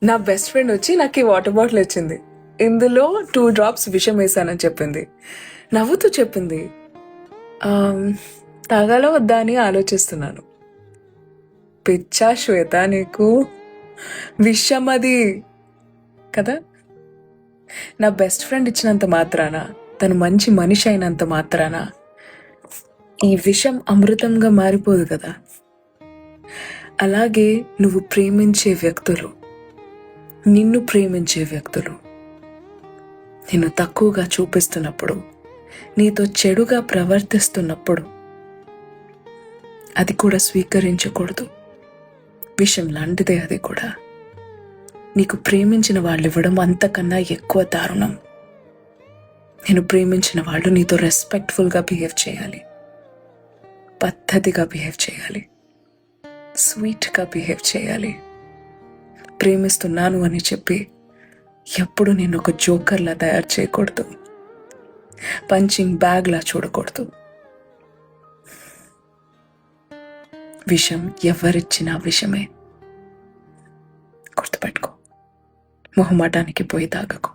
నా best friend వచ్చి నాకు ఈ వాటర్ బాటిల్ ఇచ్చింది. ఇందులో 2 drops విషం వేసానని చెప్పింది. నవ్వుతూ చెప్పింది, తాగాలో వద్దా అని ఆలోచిస్తున్నాను. పిచ్చా శ్వేత నీకు? విషం అది కదా. నా బెస్ట్ ఫ్రెండ్ ఇచ్చినంత మాత్రాన, తను మంచి మనిషి అయినంత మాత్రాన ఈ విషం అమృతంగా మారిపోదు కదా. అలాగే నువ్వు ప్రేమించే వ్యక్తులు, నిన్ను ప్రేమించే వ్యక్తులు నిన్ను తక్కువగా చూపిస్తున్నప్పుడు, నీతో చెడుగా ప్రవర్తిస్తున్నప్పుడు అది కూడా స్వీకరించకూడదు. విషయం లాంటిదే అది కూడా. నీకు ప్రేమించిన వాళ్ళు ఇవ్వడం అంతకన్నా ఎక్కువ దారుణం. నేను ప్రేమించిన వాళ్ళు నీతో రెస్పెక్ట్ఫుల్గా బిహేవ్ చేయాలి, పద్ధతిగా బిహేవ్ చేయాలి, స్వీట్గా బిహేవ్ చేయాలి. ప్రేమిస్తున్నాను అని చెప్పి ఎప్పుడు నేను ఒక జోకర్లా తయారు చేయకూడదు, పంచింగ్ బ్యాగ్లా చూడకూడదు. విషం ఎవరిచ్చినా విషమే. గుర్తుపెట్టుకో, మొహమాటానికి పోయి తాగకు.